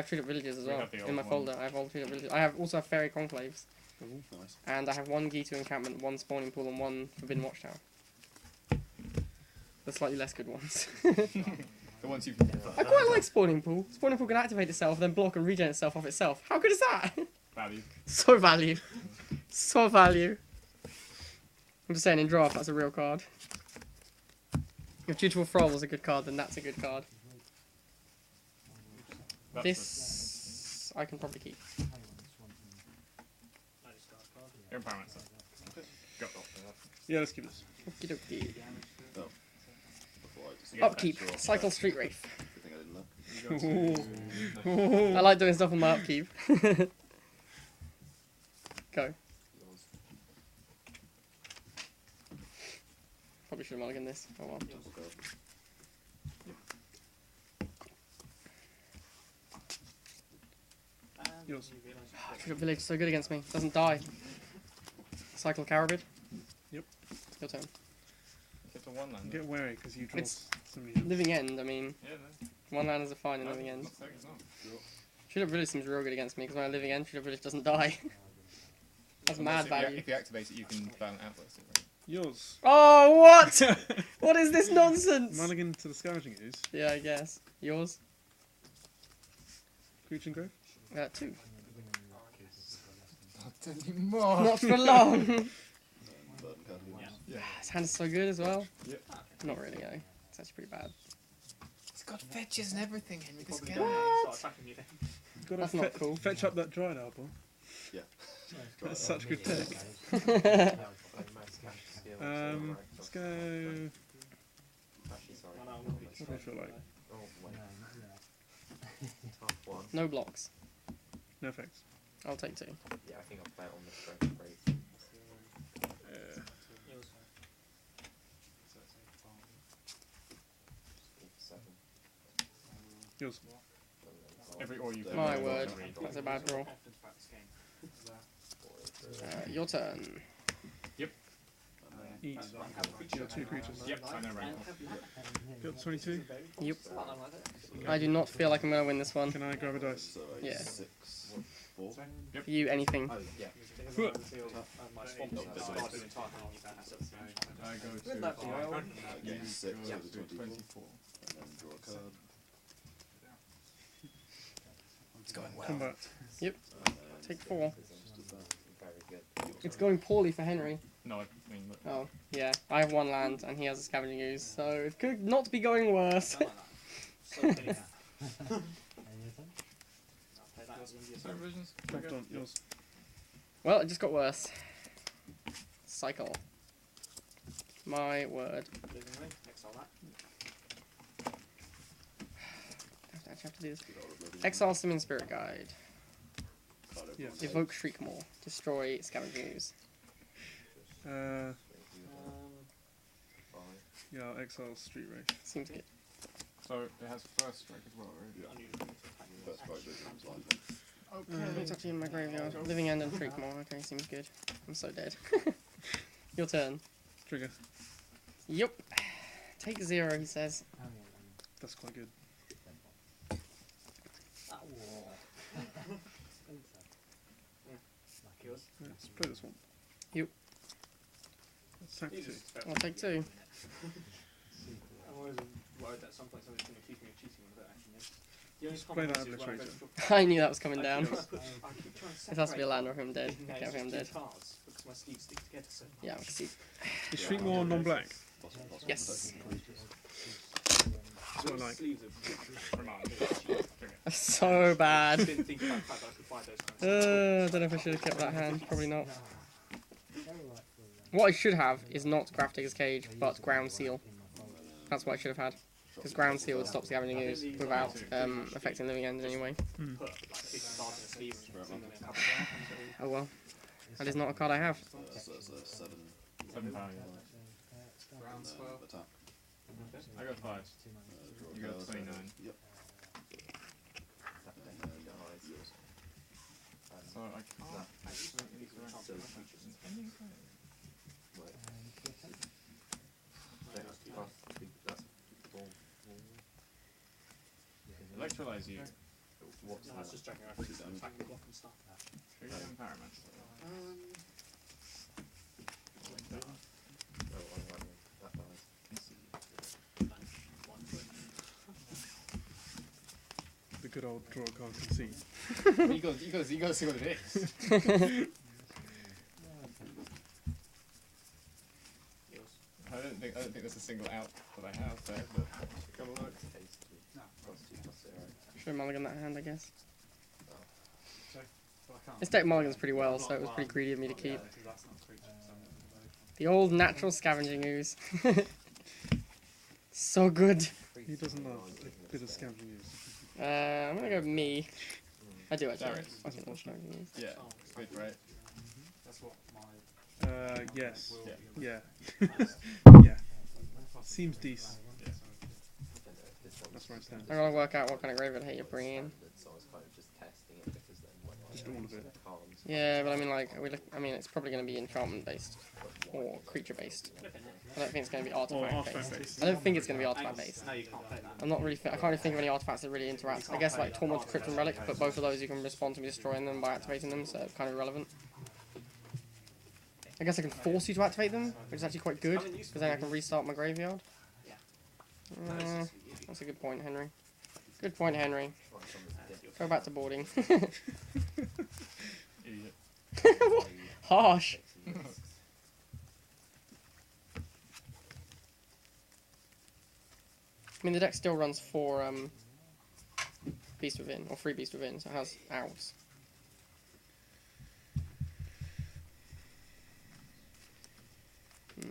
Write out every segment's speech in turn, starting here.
have Tulip Villages as We well have the in my old folder. I have all Tulip Villages. I have also have Fairy Conclaves. Nice. And I have 1 Gitu encampment, 1 spawning pool, and 1 Forbidden Watchtower. The slightly less good ones. The ones you can get. I quite like spawning pool. Spawning pool can activate itself, then block and regen itself off itself. How good is that? Value. So value. So value. I'm just saying, in draft, that's a real card. If Dutiful Thrall was a good card, then that's a good card. That's This I can probably keep. your empowerment. Go. Yeah, let's keep this. Okie dokie. Oh. Before I just Upkeep. Cycle Street Wraith. Good thing I didn't look. I like doing stuff on my upkeep. Go. Probably should have mulliganed this. Oh well. Yours. Tulip Village is so good against me. Doesn't die. Cycle Carabid. Yep. Your turn. Get to 1 land. Get wary because you draw It's so many hands. Living End, I mean, Yeah, no. 1 land is a fine in Living End. Looks like it's not. Tulip Village seems real good against me because when I Living End, Tulip Village doesn't die. That's mad value. If you activate it, you can burn Outburst it, right? Yours. Oh, what? What is this nonsense? Mulligan to the Scavenging Ooze. Yeah, I guess. Yours? Creature and Grove. 2. Not anymore. Not for long. Yeah. His hand is so good as well. Yep. Not really, though. It's actually pretty bad. It's got fetches and everything, Henry. This guy. You've got That's to not cool. fetch up that Dryad Arbor. Yeah. That's such good tech. Let's go. What do I feel like? No blocks. No effects. I'll take 2. Yeah, I think I'll play it on the strength rate. Yours. Every or you. My word. That's a bad draw. Your turn. Eat. Your 2 creatures. Yep, I know, right. Got 22. Yep. I do not feel like I'm going to win this one. Can I grab a dice? Yeah. 6, 4. For you, anything. Oh, yeah. I go to. Yeah, 6, Yeah. 24. 24. And then draw a card. It's going well. Combat. Yep. Take 4. Very good. It's going poorly for Henry. No, I mean, look. Oh, yeah. I have 1 land and he has a Scavenging Ooze, so it could not be going worse. Revisions? Dropped on. Yours. Well, it just got worse. Cycle. My word. I actually have to do this. Exile Summon Spirit Guide. Yeah. Evoke Shriekmaw. Destroy Scavenging Ooze. Yeah, I'll exile Street Wraith. Seems good. So it has first strike as well, right? Yeah. First strike vision's live. It's actually in my graveyard. Living End and Shriekmaw. Okay, seems good. I'm so dead. Your turn. Trigger. Yep. Take 0, he says. That's quite good. Let's play this one. Yep. Let's sack 2. I'll take 2. I'm always worried that some point somebody's going to accuse me of cheating when I don't actually know. The only Play that compromise is when I go Obliterator. to- I knew that was coming down. I keep trying to It has to be a separate land or I'm dead. the Okay, I'm dead. cards because my sleeves stick together so much. Yeah, I can see. Is Shriekmaw non-black? Yes. That's what I like. Sleeves are So bad. I didn't think about the fact that I could buy those kinds of I don't know if I should have kept that hand. Probably not. What I should have is not Grafdigger's Cage, but Ground Seal. That's what I should have had. Because Ground Seal would stop Scavenging Ooze without affecting Living End in any way. put like 50 cards in a sleeve and sing them in a couple of times. Oh well. That is not a card I have. So it's a 7. 7 power, yeah. Round 12. Attack. I got 5. Draw a You got card. 29. Yep. So I can't actually interact with Electrolyze you. What's No, that's that? just checking out if attack the block and stuff. Trigger empowerment. No, I'm running. That dies. The good old draw card conceit. You gotta see what it is. Yours. I don't think there's a single out that I have there, but come on, look. Tasty. +2/+0. Should mulligan that hand, I guess. But I can't. This deck mulligans pretty well, so it was pretty greedy of me to keep. The old natural scavenging ooze. So good. He doesn't love a bit of scavenging use. I'm gonna go me. I do actually. Darius. I think that's scavenging ooze. Yeah, good, right? That's what my. Yes. Yeah. Yeah. Yeah. Seems decent. That's where I stand. I gotta work out what kind of graveyard hate you're bringing in. So I was kind of just testing it because then when I Just all of it. cards, Yeah, but I mean, like, I mean, it's probably gonna be enchantment based or creature based. I don't think it's gonna be Or artifact artifact based. based. I don't think it's gonna be artifact based. No, you can't play that. I'm not really. I can't really think of any artifacts that really interact. I guess like Tormod's Crypt and Relic, but both of those you can respond to me destroying them by activating them, so it's kind of irrelevant. I guess I can force you to activate them, which is actually quite good, because then I can restart my graveyard. That's a good point, Henry. Good point, Henry. Go back to boarding. Idiot. Harsh. I mean, the deck still runs 4 Beast Within, or 3 Beast Within, so it has owls. Yeah,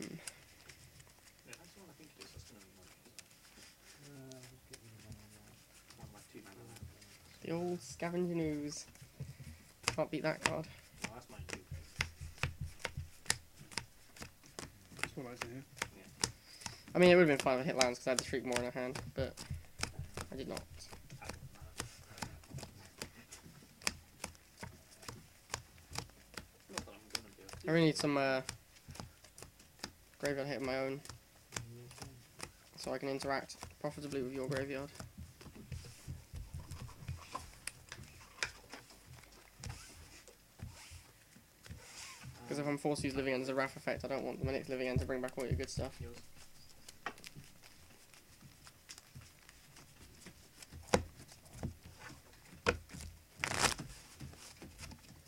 that's the one I think it is. That's gonna be one of my 2 mana land. The old Scavenging Ooze. Can't beat that card. No, that's mine too. That's what I say here. I mean, it would have been fine if I hit lands because I had the Shriek more in her hand, but I did not. Not that I'm gonna do it. I really need some graveyard hit of my own, so I can interact profitably with your graveyard. Because if I'm forced to use Living End as a Wrath effect, I don't want the next Living End to bring back all your good stuff. Yours.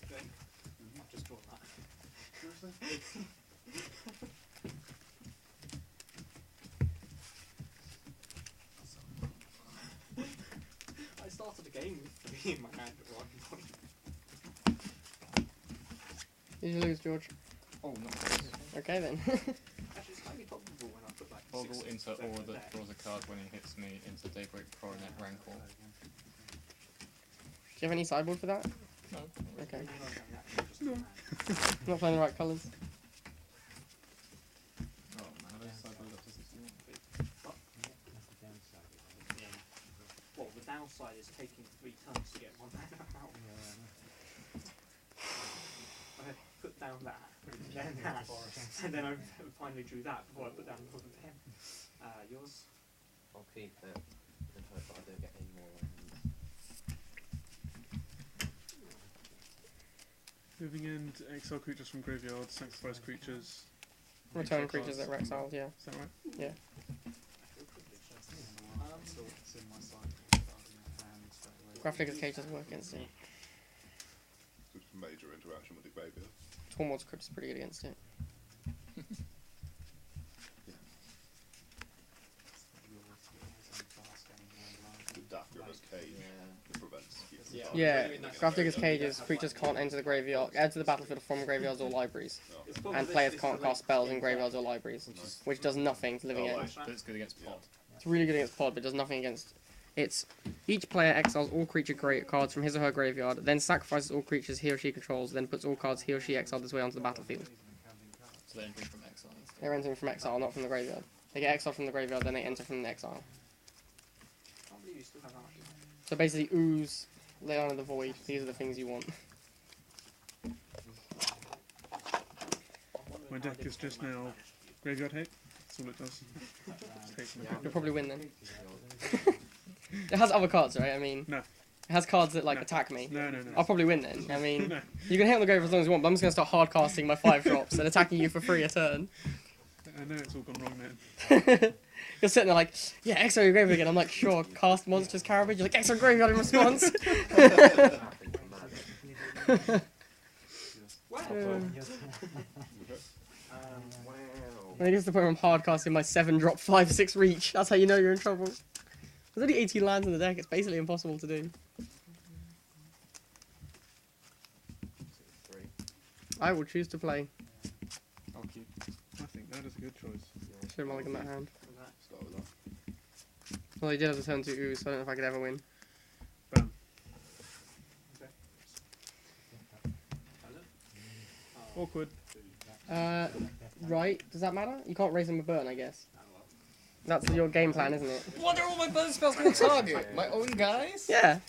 Okay. I've just drawn that. I started a game with 3 in my hand at one point. Did you lose, George? Oh, no. Okay then. Actually, it's highly probable when I put like Boggle 6 into things aura in the that deck. draws a card when he hits me into Daybreak Coronet Rancor. Do you have any sideboard for that? No. Okay. No. Not playing the right colours. Oh man, I sideboard up to 61. Yeah. Well, the downside is taking 3 turns to get 1 mana out. I put down that, then that, and then I finally drew that before I put down the other pen. Yours? I'll keep it and hope that I don't get any more lands. Moving end, exile creatures from graveyard, sacrifice creatures. Return exile creatures that cards. were exiled, yeah. Is that right? Yeah. Graphic Cage doesn't work against it. Just major interaction with the graveyard. Tormod's Crypt is pretty good against it. The Daphna's Cage that prevents you from Yeah, targeting against Graphic graveyard. Cages, creatures can't enter the graveyard, enter the battlefield from graveyards or libraries. Oh. And players can't cast spells in graveyards or libraries, which does nothing to Living Oh, End. But it's good against Pod. It's really good against Pod, but does nothing against... It's... Each player exiles all creature cards from his or her graveyard, then sacrifices all creatures he or she controls, then puts all cards he or she exiled this way onto the battlefield. So they entry from exile. instead. They're entering from exile, not from the graveyard. They get exiled from the graveyard, then they enter from the exile. I can't believe you still have that. So basically, Ooze, Lay Under the Void, these are the things you want. My deck is just now graveyard hate. That's all it does. Just hate from the You'll graveyard. probably win then. It has other cards, right? I mean... No. It has cards that like No. attack me. No. I'll probably win then. I mean, No. you can hit on the grave for as long as you want, but I'm just gonna start hard casting my 5 drops and attacking you for free a turn. I know it's all gone wrong then. You're sitting there like, yeah, exile your graveyard again. I'm like, sure, cast monsters Carabage. You're like, exile graveyard in response. Wow. I think it's the point where I'm hard casting my 7 drop 5/6 reach. That's how you know you're in trouble. There's only 18 lands in the deck. It's basically impossible to do. I will choose to play. Okay. I think that is a good choice. Should have mulliganed that hand. Start with that. Well, he did have to turn to ooze, so I don't know if I could ever win. Bam. Awkward. Right. Does that matter? You can't raise him a burn, I guess. That's your game plan, isn't it? What are all my burn spells going to target? My own guys? Yeah.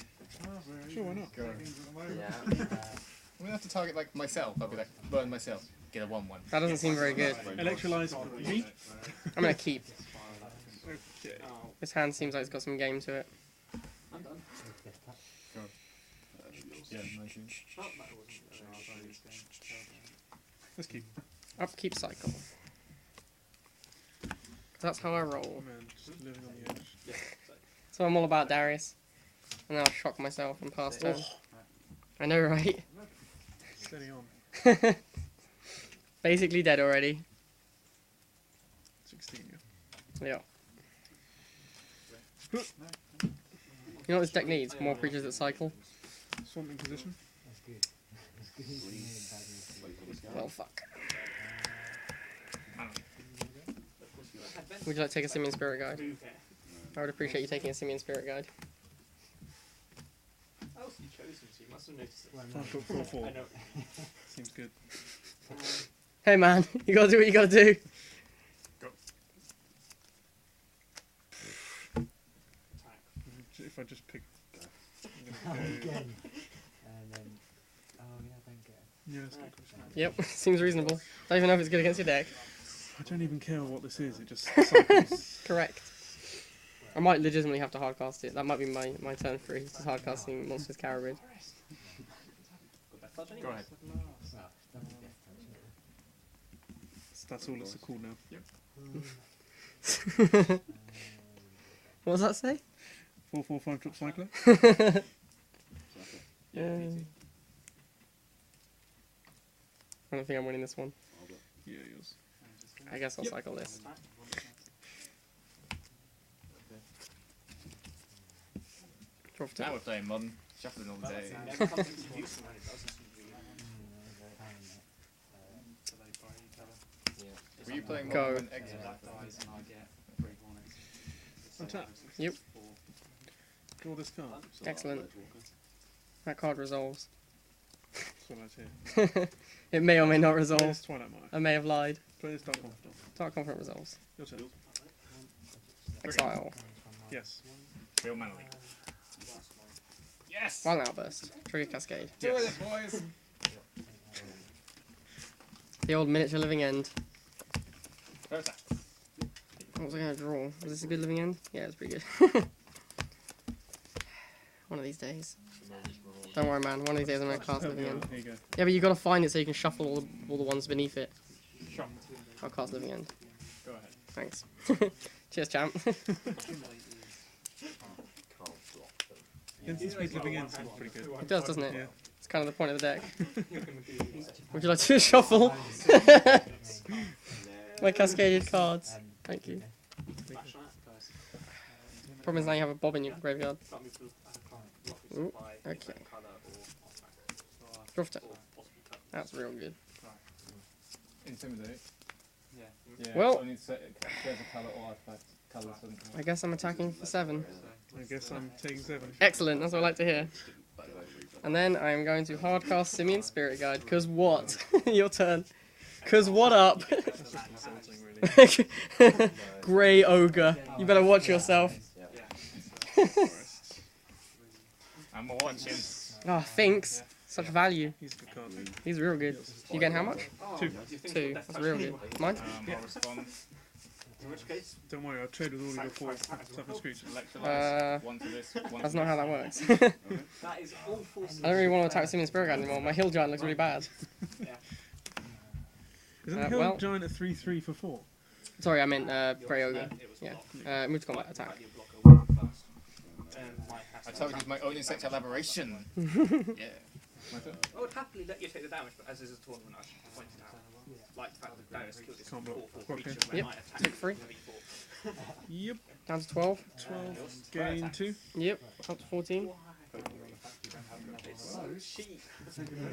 Sure, why not? Go. Yeah. I'm going to have to target like myself. I'll be like, burn myself. Get a 1/1. That doesn't seem very good. Electrolyze me? I'm gonna keep. Okay. This hand seems like it's got some game to it. I'm done. Yeah, 19. Let's keep. Upkeep cycle. That's how I roll. Oh man, just living on the edge. So I'm all about Darius. And then I'll shock myself and pass turn. I know, right? Steady on. Basically dead already. 16, Yeah. You know what this deck needs? More creatures that cycle. Swamping position. Well, fuck. Would you like to take a Simian Spirit Guide? I would appreciate you taking a Simian Spirit Guide. Oh, you chose him, so you must have noticed it. 5/4/4. I know. Seems good. Hey man, you gotta do what you gotta do. If I just pick. Again. And then. Oh, yeah, then get. Yeah, that's a good question. Yep, seems reasonable. Don't even know if it's good against your deck. I don't even care what this is, it just cycles. Correct. I might legitimately have to hardcast it. That might be my turn 3. It's hardcasting Monsters Carabid. Go ahead. That's all it's called now. What does that say? 4/4/5 drop cycler. Yeah. I don't think I'm winning this one. Yeah, yours. I guess I'll cycle this. Draw for Now turn. we're playing modern. Shuffling all day. Never comes into use when it doesn't seem to be. Were you playing Go. modern when exit? Untap. Yep. Draw this card. Excellent. That card resolves. That's what I hear. It may or may not Play resolve. this Twilight Mire. I may have lied. Play this Dark Confidant. Dark Confidant resolves. Your turn. Exile. Yes. Real manly. Yes! Wild Outburst. Trigger Cascade. Do it, boys! The old miniature living end. First act. What was I going to draw? Was this a good living end? Yeah, it's pretty good. One of these days. Don't worry, man. One of these days I'm going to cast Oh, living yeah, end. here you go. Yeah, but you got to find it so you can shuffle all the ones beneath it. Shot. I'll cast living end. Go ahead. Thanks. Cheers, champ. Instant speed living end seems pretty good. It does, doesn't it? Yeah. It's kind of the point of the deck. Would you like to shuffle my cascaded cards? Thank you. Problem is now you have a bob in your graveyard. Ooh, okay. Draw for turn. That's real good. Intimidate. Yeah. Well- Only there's a colour or artifact. Colours doesn't count. I guess I'm attacking for 7. I guess I'm taking 7. Excellent, that's what I like to hear. And then I'm going to hardcast Simian Spirit Guide. Cause what? Your turn. Cause what up? That's just insulting, really. Grey Ogre. You better watch yourself. I'm watching. Ah, Finks. Such value. He's a good card. He's real good. You getting how much? 2. 2. That's real good. Mine? I'll respond. In which case, Don't worry, I'll trade with all of your 4 toughness creatures. Electrolyze. One to this. One That's to not how this. that works. that is all 4 I don't really want to attack Simeon Spirit Guide anymore. My Hill Giant looks really bad. Isn't Hill well- Giant a 3/3 for 4? Sorry, I meant Grey Ogre. Yeah. Move to combat attack. I told you it's my own insect elaboration. Yeah. I would happily let you take the damage, but as is a tournament, I should point it out. Like the fact that Darius killed his Can't block. 4/4 Okay. creature when Yep. I attack Take 3. Yep. Down to 12. 12. Gain 2. Yep. Up to 14. It's so cheap.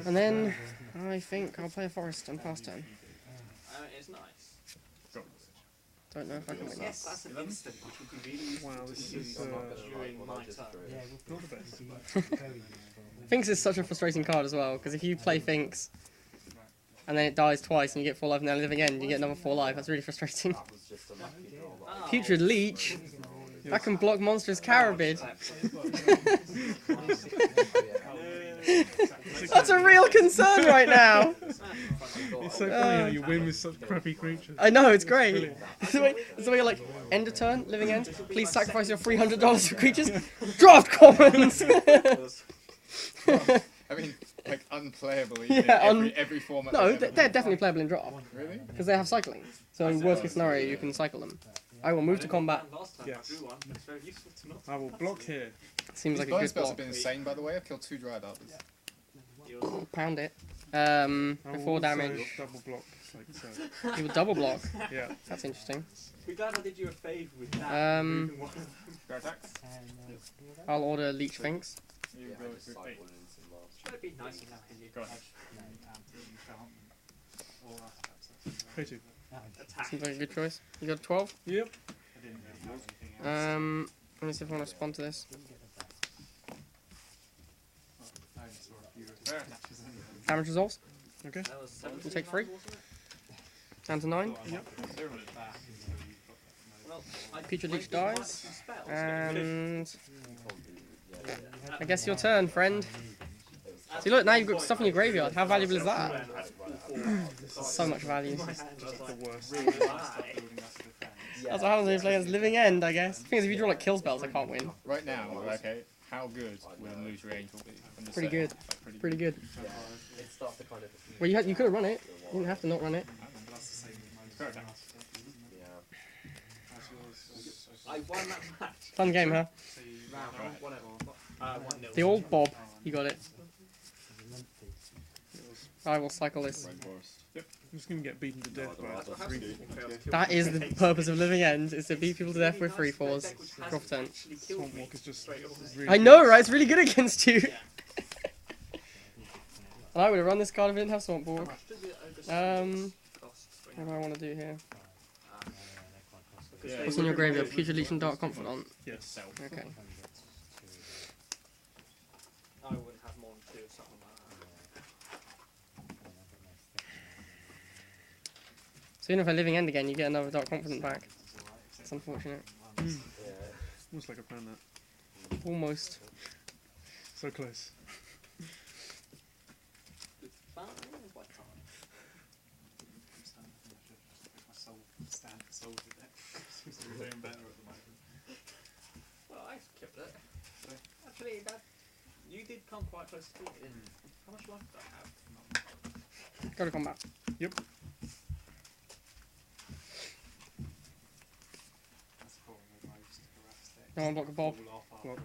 And then I think I'll play a Forest and pass turn. It's nice. Don't know if I can win Yes, that. that's an instant, which would be really useful Wow, to this use is, during my turn. Yeah, we'll Not the best. be very useful. Finks is such a frustrating card as well, because if you play Finks and then it dies twice and you get 4 life and then live again, you get another 4 life. That's really frustrating. Oh. Putrid Leech. That can block monstrous Carabid. That's a real concern right now. It's so funny how you win with such crappy creatures. I know, it's great. It's the way you're like, end a turn, living end, please sacrifice your $300 for creatures. Draft commons! I mean, like unplayable Yeah, in every format. No, they've ever they're been. definitely playable in draft, Really? because they have cycling. So in worst case scenario, you can cycle them. I will move to combat. Last time Yes. I drew one, but it's very useful to not. I will block here. Seems These like a bonus good spells block. have been insane, by the way. I've killed 2 Dryad Arbors. Pound it. I will 4 also damage. double block, like so. You would double block. Yeah. That's interesting. Be glad I did you a favour with that. moving one. Go attacks. And, I'll order Leech Finks. You go with 8. Should it be nice enough in your Go ahead. Pay 2. attack? Seems like a good choice. You got 12? Yep. Let me see if I want to respond to this. Damage resolves. Okay. That was 7 You take 3. wasn't it? Down to 9. Well, I Putrid might Leech be right dies. some spells, And I guess your turn, friend. See, look, now you've got stuff in your graveyard. How valuable is that? So much value. The worst. That's what happens when you play against Living End, I guess. The thing is, if you draw like kill spells, I can't win. Right now, okay, how good will a Illusory Angel be? From the Pretty set? good. Like, Pretty good. It starts to kind of. Well, you could have run it. You didn't have to not run it. Go attacks. I won that match. Fun game, huh? Round, whatever. 1-0. The old Bob. You got it. I will cycle this. Red Forest. I'm just gonna get beaten to death by That's three. That is the purpose of Living End, is to beat people to death with 3/4s. Drop turn. Swamp Walk is just really I know, right? It's really good against you. And I would have run this card if I didn't have Swamp Walk. What do I want to do here? Yeah. What's in your graveyard? Putrid Leech and Dark Confidant. Yes. Okay. I wouldn't have more than 2 or something like that. So even if I Living End again, you get another Dark Confidant back. It's unfortunate. Almost like I planned that. Almost. So close. Fine, why can't Well, I kept it. Actually, you did come quite close to it. How much life do I have? Go to combat. Yep. Don't want to block a Bob. Block.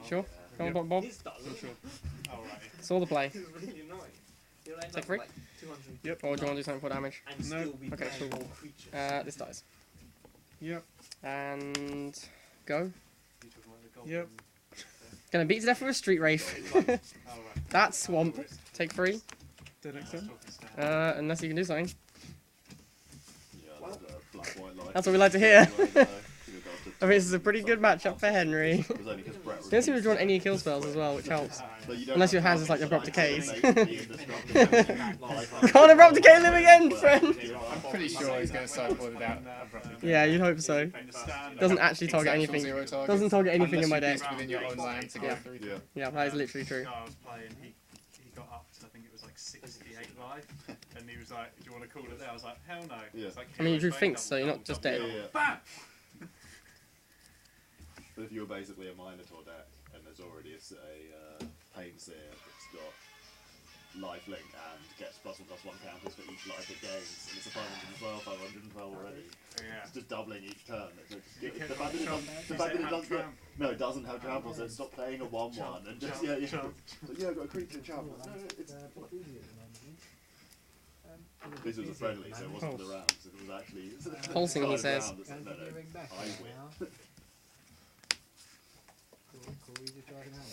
Sure? Don't want to block Bob. He's done. I'm sure. Saw the play. This is really annoying. You'll end Take up three? with like 200 Yep. Or do you want to do something for damage? and No. still be Okay, playing cool. more creatures. This dies. Yep. And go. Yep. Gonna beat to death with a Street Wraith. That's Swamp. Take 3. Dead next turn. Unless you can do something. Yeah, that's a black white light. That's what we like to hear. I I mean, this is a pretty good matchup for Henry. It was only because Brett You don't seem to have drawn any kill spells as well, which helps. But you don't Unless your have hands is like Abrupt Decays. Can't Can't Abrupt Decay Living End, friend! I'm pretty sure he's going to sideboard it out. Yeah, you'd hope so. Doesn't actually target Exact anything. zero target. Doesn't target anything in Unless my you deck. beast within your own land to Yeah. go through. Yeah. Yeah, that is literally true. got up to, I think it was like 68 life, and he was like, "Do you want to call it there?" I was like, "Hell no." Yeah. It's like, I mean, you drew heroes Finks, playing so you're double, not just double, dead. double. Yeah. Bam! But if you were basically a Minotaur deck and there's already a Pain Seer that's got lifelink and gets +1/+1 counters for each life it gains, and it's a 512, 512 already. Yeah. It's just doubling each turn. You The kept fact that it jump. doesn't, the Does fact it that it have doesn't get, tramp? no, it doesn't have trample, so stop playing a 1/1 and just Jump, yeah. jump. So, yeah, I've got a creature in trample. No, it's this was a friendly, so it wasn't the rounds. It was actually Pulsing, he says. round, it's like, no, no, I win. Cool, easy driving out.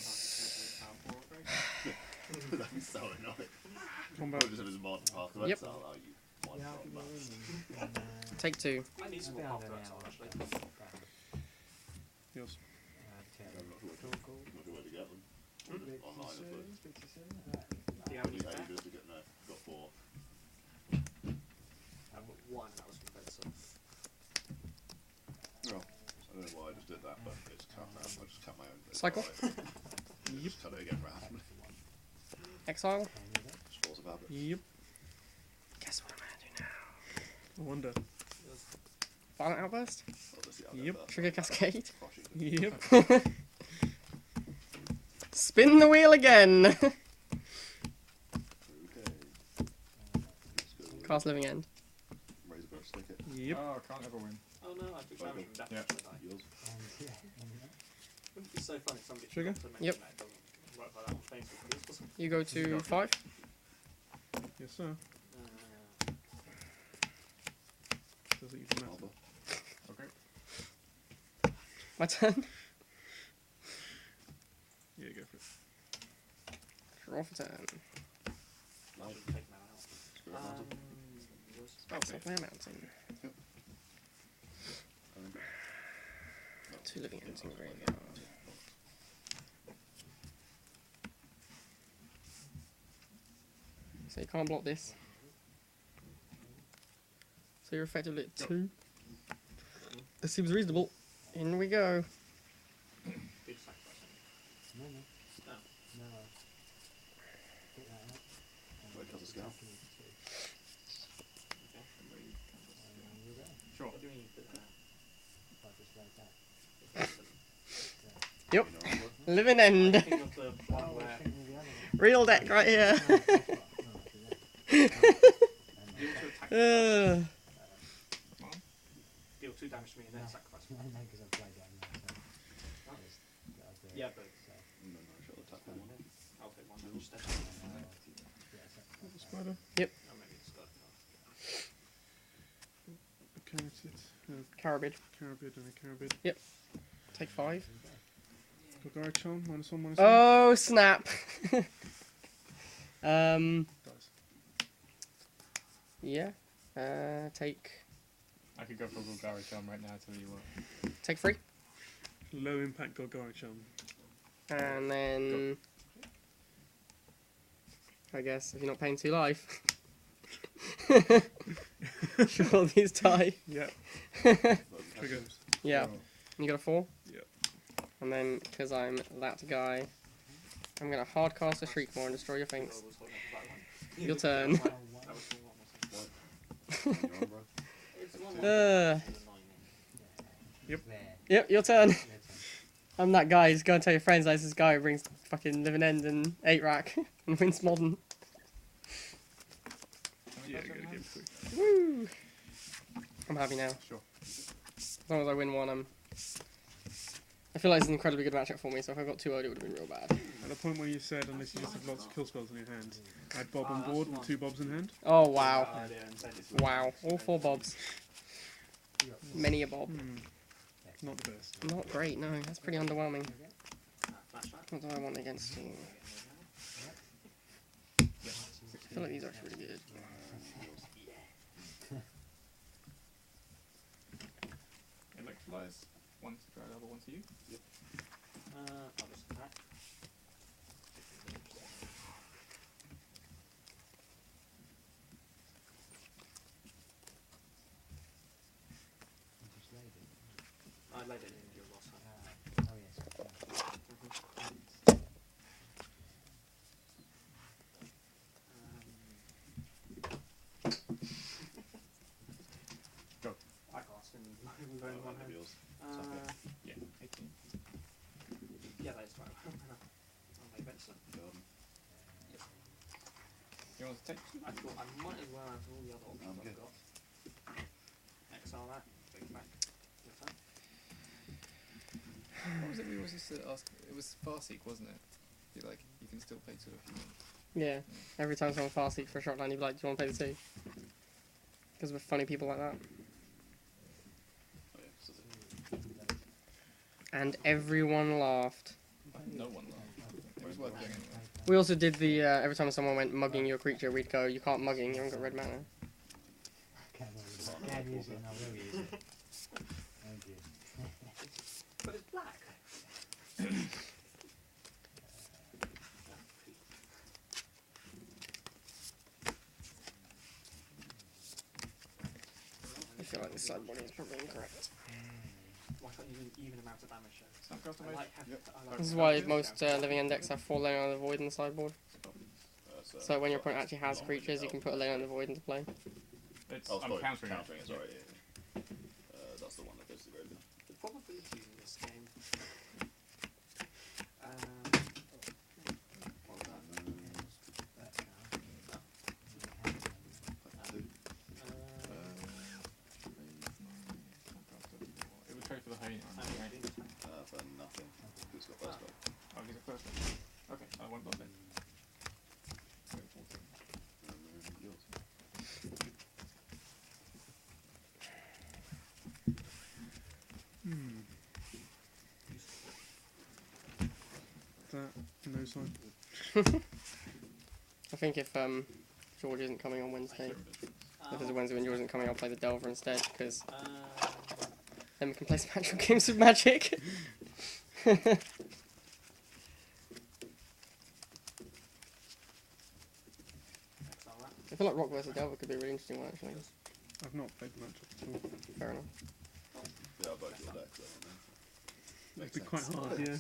That'd be so annoying. Combat. Probably just have his mod path to Yep. exile. Oh, you mod Yeah, I'll from give you a that. ring then. Take 2. I need some more About pop an to hour. actually. Yours. I'm not sure where to, Cool, cool. not sure where to get them. Speak to Online, I you suppose. soon, speak to you soon. Do you have any How you spare? do to get no? Got 4. I've got one, that was from Benson. Well, I don't know why I just did that, but it's cut now. I just cut my own bit. Cycle. Just cut it again round. Exile. Scores of habit. Yep. Guess what I'm gonna do now? I wonder. Violent Outburst. Obviously, Yep. Trigger Cascade. Crushing. Yep. Spin the wheel again. Okay. Let's go. Cast Living End. Razor Brush, stick it. Yep. Oh, I can't ever win. Oh no, I took damage from that. Yeah. Yours. Wouldn't it be so fun if somebody Trigger? forgot to Yep. mention that it doesn't work like that on Facebook, but it's possible. You go to 5. Yes, sir. Does it even matter? Okay. My turn. Yeah, go for it. Draw for turn. No. Shouldn't take that out. Screw it, Mountain. Yours. Exile Flare Mountain. And 2 Living Ends in graveyard. So you can't block this. So you're effectively at 2. This seems reasonable. In we go. Good sacrifice. No, no. No. No. Get that out. Wait, cause a scout. You're there. Sure. What do you mean you put that out? If I just like that. Yep. you know, Living I End. think of the one Oh, I was where thinking of the other one. Real deck right here. No, that's what- no, I do that. deal 2 attack Uh, deal 2 damage to me and then No. sacrifice. No, because I've played that now, so. I'll do it. Yeah, but So, no, shall attack one. I'll take one damage instead. yeah, The spider. Oh, maybe it's got Carroted. Carabid. Carabid and a Carabid. Take 5. Gargoyle Charm. -1, -1. Oh snap. Dies. Yeah. Take I could go for a Golgari Charm right now, tell you what. take 3. Low impact Gargoyle Charm. And then I guess if you're not paying 2 life. Sure these die. Yeah. Trigger. Yeah. You got a 4? Yep. And then, because I'm that guy, I'm going to hard cast a Shriekmore and destroy your things. Your turn. That was the one, wasn't it? You're on, bro. It's the one Uh. Yep. There. Yep, your turn. Your turn. I'm that guy. Just go and tell your friends like this guy who brings fucking Living End and 8 rack and wins modern. Yeah, go to game 3. Woo! I'm happy now. Sure. As long as I win 1, I feel like it's an incredibly good matchup for me, so if I got 2 early, it would have been real bad. At the point where you said, unless you just have lots of kill spells in your hand, I had Bob on that's board the with one. 2 Bobs in hand. Oh, wow. Yeah, and then it's Wow. All 4 bobs. You got four. Many a bob. Not the best. Not great, no. That's pretty underwhelming. Okay. flashback. What do I want against you? I feel like these are actually really good. Electrolyze. One to draw, the other one to you. I'll just attack. You just laid it. I laid it in your last time. Oh yes. Yeah. go in one One of hand. yours. Yeah, 18. Yeah, that is right. I'll make Benson. Garden. You want to take two? I thought I might as well have all the other options good. I've got. Exile that, bring it back. Your turn. What was it we always used to ask? It was Farseek, wasn't it? Be like, you can still pay 2 if you want. Yeah. Every time someone fast seek for a shot line, you'd be like, do you want to play the 2? Because we're funny people like that. Oh, yeah, so the- And everyone laughed. No one laughed. It was worth doing anyway. We also did the, every time someone went mugging your creature, we'd go, you can't mugging, you haven't got red mana. Can use it and I will use it. Thank you. But it's black. I feel like this sideboard is probably incorrect. Why can't you do an even amount of damage shows? Some I customized. like having. Yep. I like This is having why those most down. living end decks have 4 Lane on the Void in the sideboard. So when your opponent actually has creatures, you can put a Lane on the Void into play. It's, Oh, I'm sorry, countering it. countering it, sorry. Yeah. That's the one that goes to the graveyard. The probabilities in this game. It would trade for the Hay. For nothing. Who's got first blood? Oh, he's a first one. Okay, I won't bother then. Yours. That no sign. I think if George isn't coming on Wednesday, if there's a Wednesday when George isn't coming, I'll play the Delver instead, because then we can play some actual games of Magic. I feel like Rock vs Delver could be a really interesting one, actually. I've not played the matchup at all. Fair enough. They are both your decks, though, It'd be quite hard, yeah.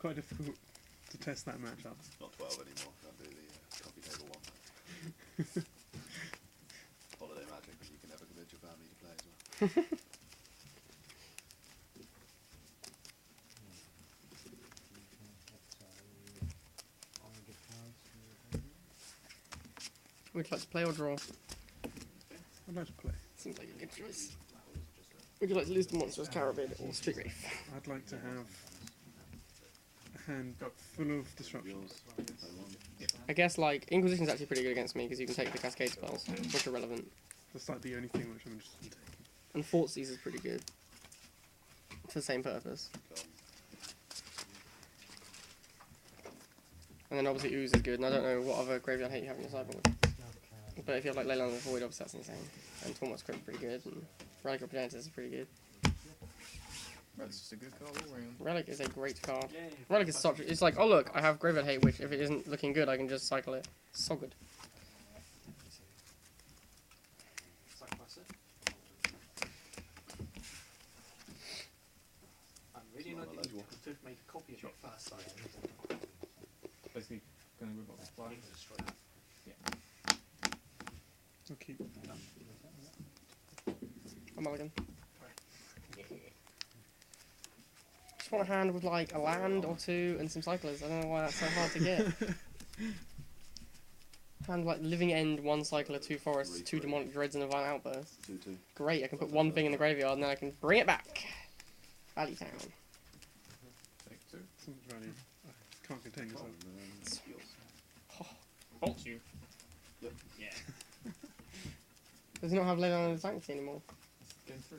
Quite difficult to test that matchup. Not 12 anymore. Can't do the coffee table one. Holiday Magic, but you can never convince your family to play as well. Would you like to play or draw? I'd like to play. Seems like a good choice. Would you like to lose the Monstrous Carabid or Street Wraith? I'd like to have a hand full of disruption. Yours. Play one. I guess like Inquisition's actually pretty good against me because you can take the Cascade spells, which are relevant. That's like the only thing which I'm interested in taking. And Thoughtseize is pretty good for the same purpose. And then obviously Ooze is good, and I don't know what other graveyard hate you have in your sideboard. But if you have like Leyline of the Void, obviously that's insane. And Tormod's Crypt is pretty good, and Relic of Progenitus is pretty good. That's just a good card all round. Relic is a great card. Yeah. Relic is such. It's like, oh look, I have graveyard hate, which if it isn't looking good, I can just cycle it. So good. Sacrifice it. I'm really not Not eligible. to make a copy of it first. Basically, going to move on to I fly. need to destroy that. I'll keep. I'm mulligan. Just want a hand with like a land or two and some cyclers. I don't know why that's so hard to get. Hand like Living End, 1 cycler, 2 forests, 2 demonic dreads, and a violent outburst. 2/2. Great, I can put one thing in the graveyard and then I can bring it back. Valley Town. Take 2. So much value. I can't contain myself. Yours. Bolt you. Yep. Yeah. Does he not have Leyline of the Sanctity anymore? Game 3.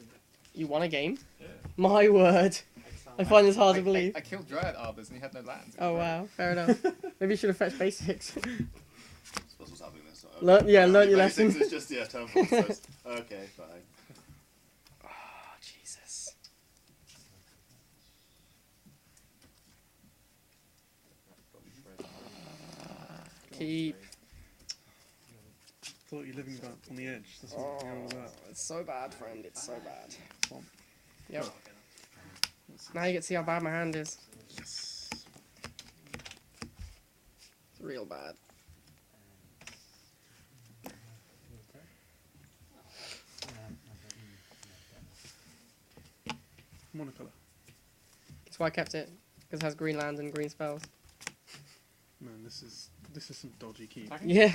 You won a game? Yeah. My word. Exile I that. find this hard to believe. I killed Dryad Arbors and he had no lands. It was Oh great. wow, fair enough. Maybe you should have fetched basics. Suppose what's happening this time. Learn your lesson. It's just, yeah, turn 4, so it's, okay, fine. Oh, Jesus. Keep. Thought you're living back on the edge. That's Oh, what you're all about. it's so bad, friend. It's so bad. Swamp. Yep. Now you get to see how bad my hand is. Yes. It's real bad. Monocolour. That's why I kept it. Because it has green land and green spells. Man, this is some dodgy keep. Yeah.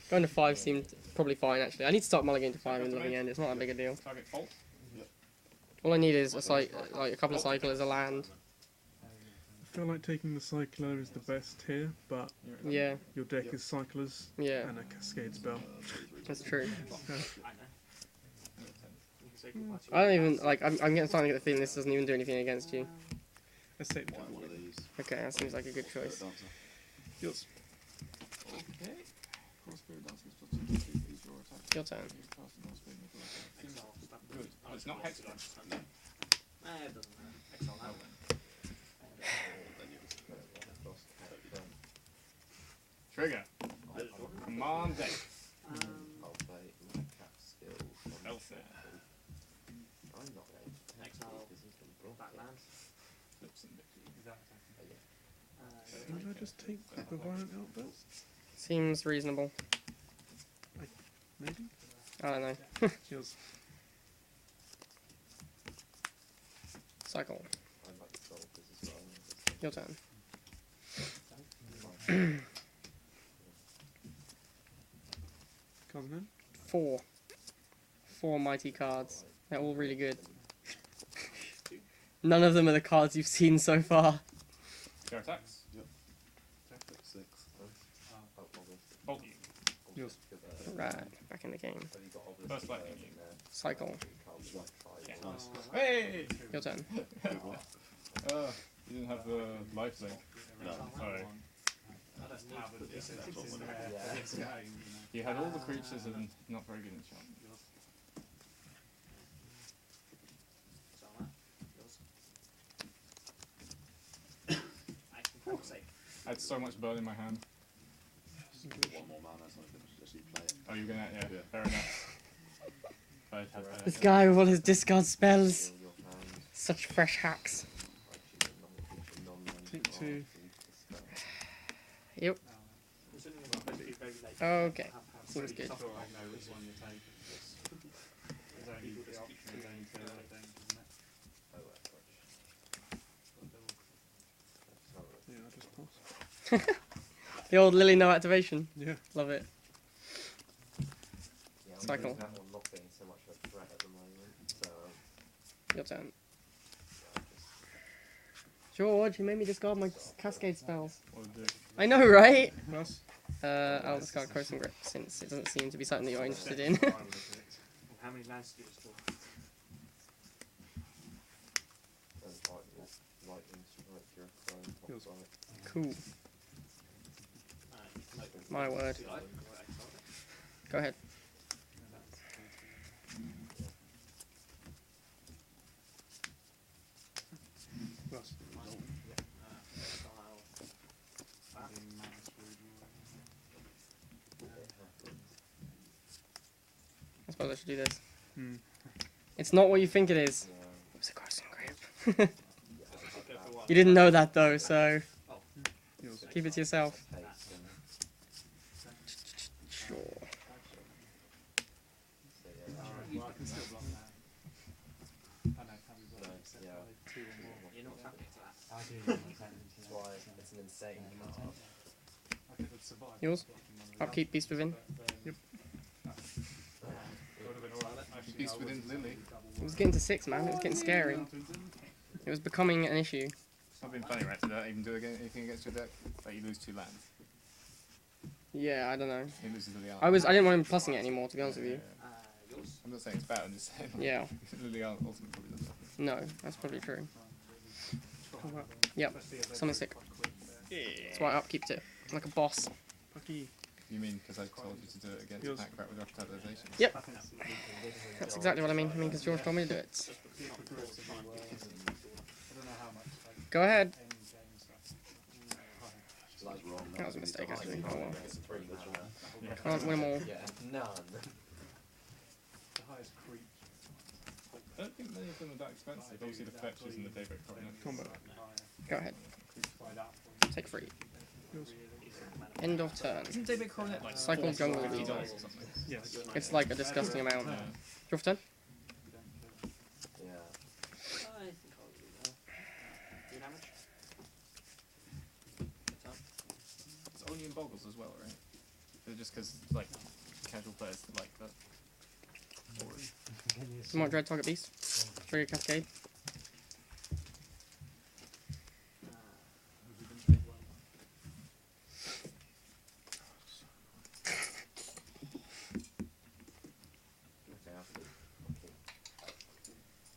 Going to 5 seemed probably fine, actually. I need to start mulliganing to 5 in the living end. It's not that big a deal. Target fault. All I need is like a couple of cyclers, a land. I feel like taking the Cycler is the best here, but Yeah, your deck is Cyclers yeah, and a Cascade spell. that's true. I know. I don't even, like, I'm starting to get the feeling this doesn't even do anything against you. Let's take the One jungle. of these. Okay, that seems like a good choice. Yours. Okay. Crossbow dances plus 2 is your attack. Your turn. Good. Oh, it's not hexagon. It doesn't matter. Exile that one. Trigger. Command deck. I'll play my cap skill from Elsa. I'm not going to Exile. because he can block Back it. land. Flips and victory. Would I just take the Violent Outburst? Seems reasonable. Maybe? I don't know. Yours. Cycle. I might solve this as well. Your turn. Cards in hand? 4. 4 mighty cards. They're all really good. None of them are the cards you've seen so far. Your attacks. Six. Oh, obelisk. Bolt you. Yours. Right, back in the game. Have you got obelisk First lightning in you. there? Cycle. You can't try Yeah. one. Nice. Hey! Your turn. You didn't have the life link. No. Sorry. I don't have it. It's in there. Yeah. It's game, you know. You had all the creatures and not very good enchantment. Exile that. Yours. Action for sake. I had so much burn in my hand. One more mana, so I can actually play it. Oh, you're gonna, yeah, Yeah. fair enough. I'd have, This guy with all his discard spells. Fill your hand. Such fresh hacks. Choose a non-creature, non-land Take card 2. and discard. Yep. Considering we're supposed to be very late. Okay. Have Seems good. Sure, I know which one you take. There's only the option, there's only 2, I think, isn't it? Oh, gotcha. Yeah, I'll just pass. The old Lily no activation. Yeah. Love it. Yeah, I'm Cycle. using that one not being so much of a threat at the moment, so Your turn. yeah, just George, you made me discard my cascade spells. what would do? I know, right? Plus, I'll discard Crossing Grip since it doesn't seem to be something that you're interested in. How many lands do you restore? lightning strike your clone. Yours. Cool. My word. Do you like? Or exile it? Go ahead. plus. Exile that. I suppose I should do this. Hmm. It's not what you think it is. Yeah. It was a Crossing Grip. Go for one. You didn't know that though, so Yours. keep it to yourself. Pace and Sure. so yeah. You can still block that. I know, have you blocked except Yeah. by 2 or more? You're not happening to that. I do want to take them to That's why it's an insane card. I could have survived. Yours? blocking one of the Upkeep Beast Within. Yep. Would have been alright. Actually, Beast I within wouldn't Lily. It was getting to 6, man. It was getting scary. It was becoming an issue. It's not been funny, right? Did that even do anything against your deck? Like you lose 2 lands. Yeah, I don't know. He loses Lily I didn't want him plussing it anymore, to be honest with you. Yours. I'm not saying it's bad, I'm just saying. Yeah. Lily ultimately probably does that. No, that's probably true. Come back. Yep. Something sick. That's why I upkeeped it. Like a boss. Pucky. You mean because I told you to do it against Yours. Pack Rat with revitalization? Yep. That's exactly what I mean. I mean, because George told me to do it. I don't know how much. Like, Go ahead. end game stuff. That's wrong. That was a mistake, actually. Oh well. It's 3 mana. Can't win them all. Yeah, none. The highest creep. I don't think many of them are that expensive. Obviously the fetches and the Daybreak Covenant. Combo. Go ahead. By that point. Take 3. Yours. End of turn. Isn't Daybreak Covenant like Cycle jungle $40 leader. or something? Yes. It's like a disgusting amount. Yeah. Your turn? Yeah. I think I'll toggles as well, right? They're just because like casual players like that. Smart Dread target beast. Trigger cascade.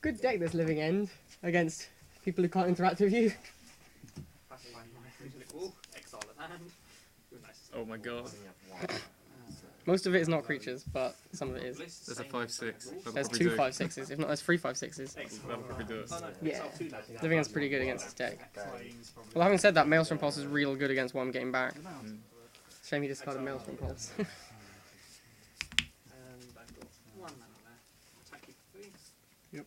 Good deck this Living End against people who can't interact with you. Exile an hand. Oh my god. Most of it is not creatures, but some of it is. There's a 5/6. There's 2 5/6s, if not there's 3 5/6s. That'll probably do it. Yeah, Living End's pretty good against this deck. Well, having said that, Maelstrom Pulse is real good against one game back. Shame he discarded Maelstrom Pulse. And I've got 1 mana left. Attack you for 3. Yep.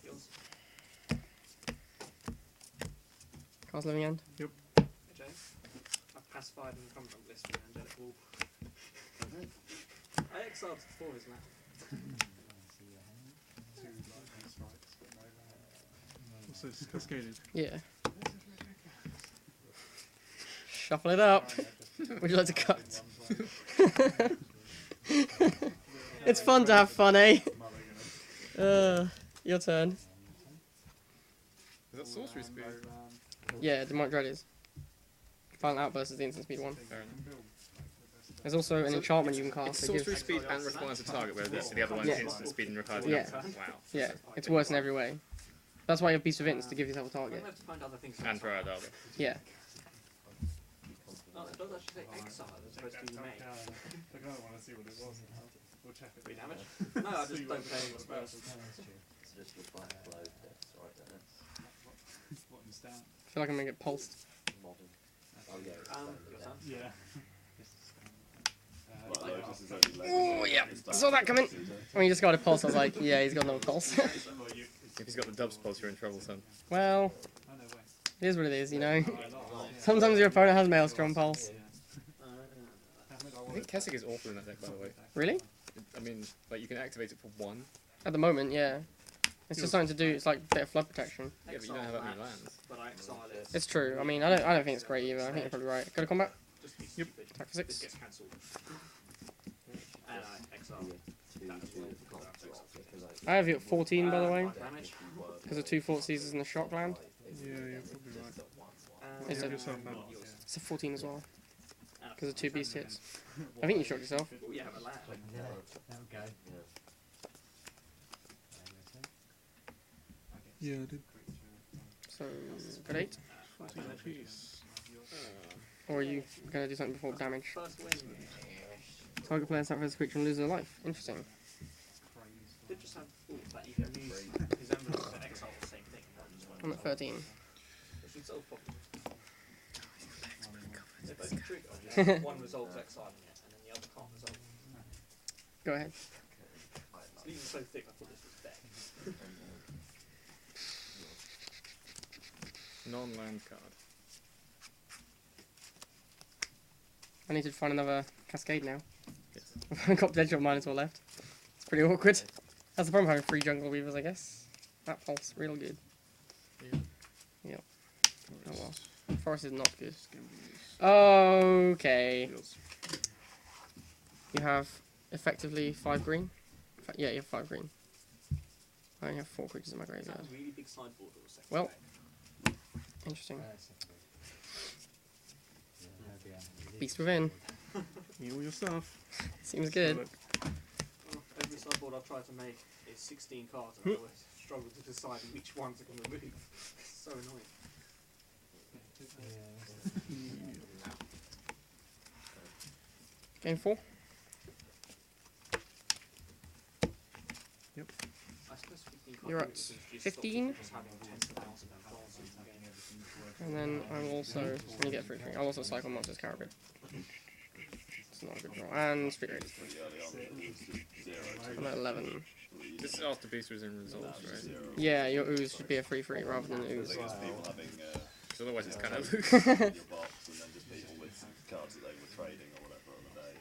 Yours. Cast Living End. Hey, James. I've pacified and come from Blister and Angelic Wolf. I exiled 4, isn't it? What's this? Cascaded. Yeah. Shuffle it up. Would you like to cut? It's fun to have fun, eh? Your turn. Is that sorcery speed? Yeah, Demonic Dread is. Violent Outburst is the instant speed one. Fair enough. There's also an enchantment you can cast. It's that sorcery gives, speed and requires a target, where the other one's Yeah. instant speed and requires Yeah. nothing. Wow. yeah, it's worse in every way. That's why you have Beast of Vince, to give yourself a I'm target. going to have to find other things. And throw out the other. Yeah. Oh, it does actually say exile as opposed to May. I kind of want to see what it was. We'll check it. 3 damage? No, I just don't pay any spells. It's just the black blow test right there. What in stamp? I feel like I'm gonna get pulsed. Modern. Oh yeah, it's Your turn. Yeah. Well, Lotus is only Oh yeah, saw that coming. When you just got a pulse, I was like, yeah, he's got no pulse. If he's got the dubs pulse, you're in trouble, son. Well, Oh no, wait. it is what it is, you know. Oh, I lost. Sometimes your opponent has Maelstrom Pulse. I think Kessig is awful in that deck, by the way. Really? I mean, like, you can activate it for 1. At the moment, yeah. It's just something to do. It's like a bit of flood protection. Yeah, but you don't have that many lands. But I exile it. It's true. I mean, I don't think it's great either. I think you're probably right. Go to combat. Just be stupid. Attack for This 6. gets cancelled. And I exile. That as well. I have you at 14, by the way, Damage. because of 2 Fort Seasons and the Shock Land. Yeah, you're probably right. And Is it- yourself out. It's a 14 as well, and because of 2 Beast hits. I think you shocked yourself. Well, you have a land. Yeah, that'll go. Yeah, I did. So, good 8. 14 apiece. Or are you going to do something before damage? First win. Target player sacrifices a creature and loses a life. Interesting. Did just have that you can use his envelope to exile the same thing. I'm at 13. Which would solve problems. If they trigger, one resolves exiling it, and then the other can't resolve it. Go ahead. It's even so thick, I thought this was dead. Non-land card. I need to find another Cascade now. Yes. I've got Deadshot Minotaur left. It's pretty awkward. That's the problem of having 3 Jungle Weavers, I guess. That pulse, real good. Yep. Oh well. Forest is not good. Okay. You have effectively 5 green. Yeah, you have 5 green. I only have 4 creatures in my graveyard. That was a really big sideboard or second Well. deck. Interesting. Yeah, Beast within. Heal your stuff. Seems good. Well, every sideboard I've tried to make is 16 cards, and I always struggle to decide which ones I can remove. It's so annoying. Game 4. I suppose 15 cards You're at removals is just 15. Just having 10,000 cards in the game. And then I will also, when you get 3 I'll also cycle Monsters Caribou. It's not a good draw. And Street Raid. pretty early on. It was just 0 I'm at 11. This is after Beast was in resolves, right? Yeah, your ooze should be a 3/3 rather than ooze. I guess people having Because otherwise it's kind of in your box and then just people with cards that they were trading or whatever on the day.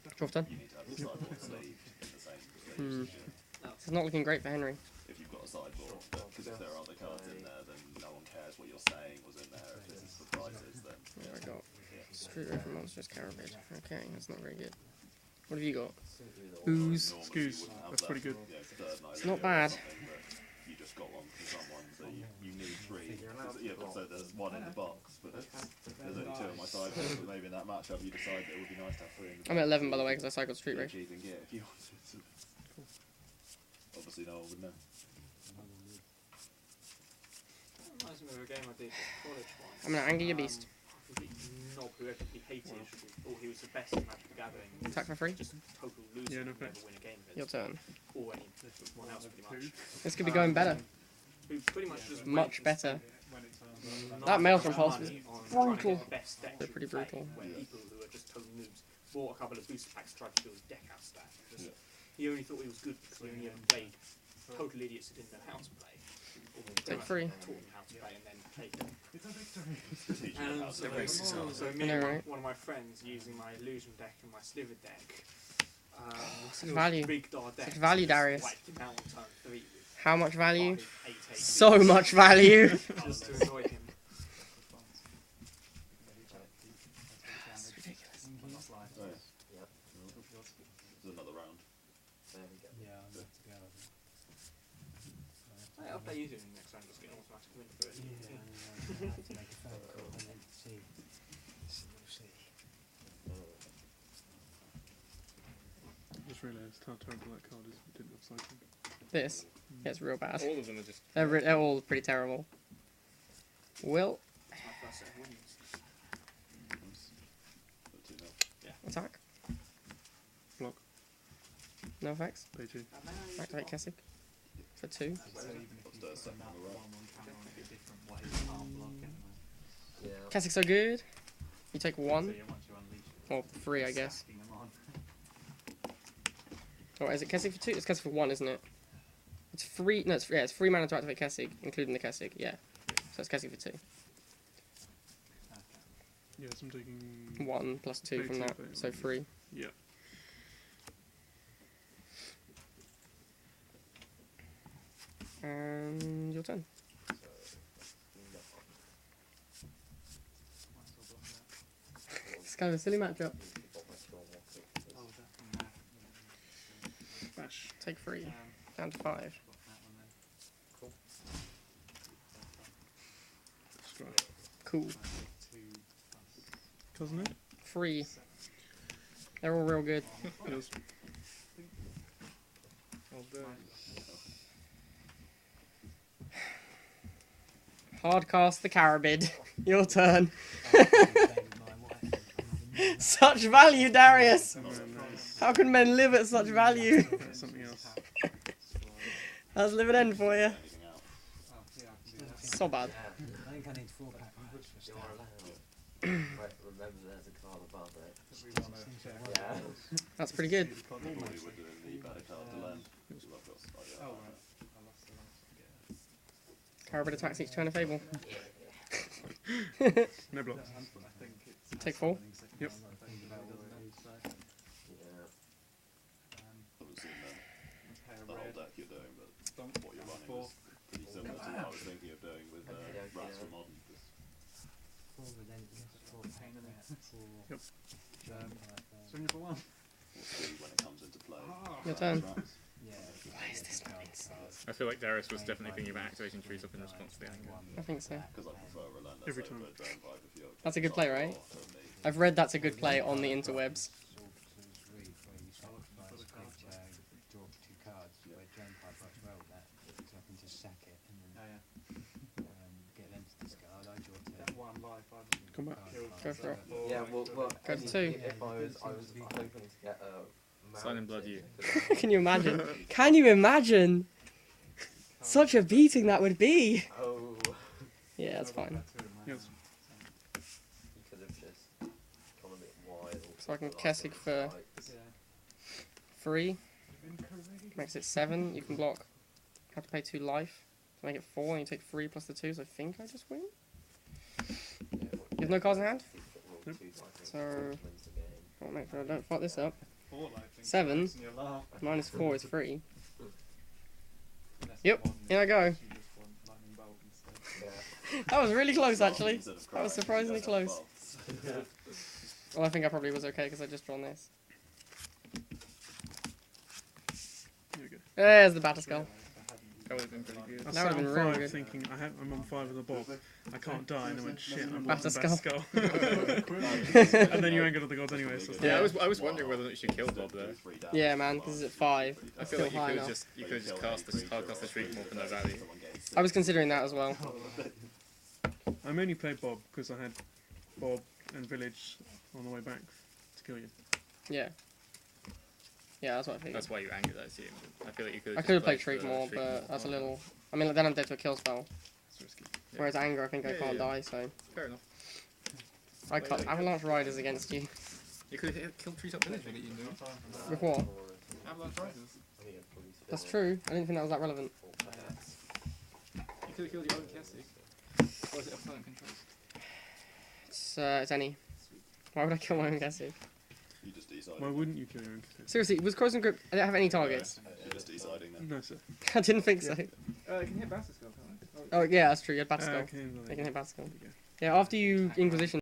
But Draw turn. you need to have your sideboard sleeved in the same Hmm. sleeves. It's not looking great for Henry. If you've got a sideboard, because if there are other cards in there, then no one cares what you're saying was in there. If this is for prizes, then There I got Street River Monstrous Carabid. Okay, that's not very good. What have you got? Ooze. Normally Excuse, you wouldn't have that's that. pretty good. Yeah, third night It's not video or bad. something, but you just got one from someone, so you need three. Yeah, but so there's one in the box, but there's only two on my side. But maybe in that matchup you decide that it would be nice to have three in the box. I'm at 11 by the way because I cycled Street Race. Cheap and get if you wanted to. Obviously no one would know. Reminds me of a game I did at college once. I'm gonna anger your beast. Complete knob who everybody hated. Thought he was the best in Magic the Gathering. Attack for free. Just a total loser. Yeah, no Never thanks. win a game Your against. turn. Or anyone else pretty much. This could be going better. Who pretty much just Much better. When it's That Maelstrom Pulse was brutal. brutal. They're pretty brutal. Where people who are just total noobs bought a couple of booster packs, tried to fill his deck out stack. Yeah. He only thought he was good because he only ever played total idiots who didn't know how to play. Take free. Taught them how to play and then played them. Teach you And how so, to so me I know, and right? one of my friends using my illusion deck and my sliver deck. Such value. Rigged our deck. Such value, Just Darius. wiped him out on turn 3 with How much value? 5, 8, So much value. just to annoy him. That's ridiculous. Oh, yeah. There's another round. There we go. Yeah, I'm about to go. I'll play you next round, just get an automatic win for it. Yeah, I have to make a phone call and then see. We'll see. I just realised how terrible that card is. It didn't have cycling. This? Yeah, it's real bad. All of them are just. They're all pretty terrible. Will That's my first set of wins. But 2-0. attack. Block. No effects. Pay 2. Activate Kessig for 2. So even if What's you the put second that on the right? one counter on a different way, you can't block anyway. Yeah. Kessig's so good. You take So 1 once you unleash it, or 3, I guess. stacking them on. Or is it Kessig for 2? It's Kessig for 1, isn't it? It's 3. No, it's 3 mana to activate Kessig, including the Kessig. Yeah. So it's Kessig for 2. Yes, I'm taking. 1 plus 2 Take from 2, that, but- so 3. Yeah. And your turn. It's kind of a silly matchup. Oh, definitely. Bash. Take 3. Um, Down to 5. got that one then. Strike. Cool. 2 Cousin it? 3. They're all real good. Yes. Hardcast the Carabid. Your turn. Such value, Darius! Oh, nice. How can men live at such value? That's something else. That's live and end for you. Anything out. Oh, yeah, I can do that. So bad. I think I need 4 pack books for You're stuff. allowed. Right, remember there's a card above it. We want to check. Yeah. That's pretty good. Probably we're doing the better card to land. I've got Oh, right. I lost the last one. Carabid attacks each turn of Fable. No block. I think it's Take 4. Yep. doesn't it? So, Yeah. haven't seen pair of the whole red. deck you're doing, but Don't what you're running four. is pretty similar to what I was thinking of doing with Rats for Modern. Just 4 Relentless, 4 Pain in the ass. 4 Yep. Jump, Swing it for 1. we'll see when it comes into play. Your turn. Rats. yeah. Why is this not making sense? I feel like Darius was definitely thinking about activating trees up in response to the anger. I think so. Because I prefer Relentless Every over time. Drone Vibe if you're That's a good play, right? for me. I've read that's a good play on the interwebs. Where you sacrifice creature, draw 2 cards, where Germ Pipe works well with that, so I can just sack it and Oh, then yeah. get them to discard. I draw 2. That 1 life, Come back. Go for it. Yeah, well, Go for 2. if I was hoping to get a Sign in blood you. Can you imagine? Can you imagine? Such a beating that would be. Oh, Yeah, that's fine. Yes. you could have just gone a bit wild. So I can Kessig for 3. Makes it 7. You can block. Have to pay 2 life to make it 4, and you take 3 plus the 2, so I think I just win. You have no cards in hand? So, I'll make sure I don't fuck this up. 7 minus 4 is 3. Yep, here I go. That was really close, actually. Instead of That was crying, surprisingly you guys have close. buffs. Well, I think I probably was okay because I just drawn this. There we go. There's the Battle Skull. That would have been pretty good. I That sat would've on been real 5 good. thinking I'm on 5 with a Bob. I can't die, and I went shit. I'm Battle the best skull. And then you angered all the gods anyway. So it's Yeah, like, I was wondering whether or not you should kill Bob there. Yeah, man, this is at 5. I Still feel like high enough. you could have just cast the hard cast the Shriek more for no value. I was considering that as well. I mainly played Bob because I had Bob and Village on the way back to kill you. Yeah. Yeah, that's what I figured. That's why you angered, I assume. I feel like you could. I could have played Shriek more, but that's a little... I mean, then I'm dead to a kill spell. It's risky. Yeah. Whereas Anger, I think I Yeah, can't yeah. die, so... Fair enough. I cut Avalanche Riders against you. You could have killed Treetop Village. With what? Avalanche Riders. That's true. I didn't think that was that relevant. You could have killed your own Kessie. Or is it opponent controls? It's any. Why would I kill my own Kessie? You just decided. Why wouldn't you kill your own kid? Seriously, was Crozen Grip... I didn't have any targets. You're just deciding then. No, sir. I didn't think so. It can hit Battle Skull, can't it? Oh, yeah, that's true. You had Battle Skull. Okay, They can hit Battle Skull. There we go. Yeah, after you Inquisition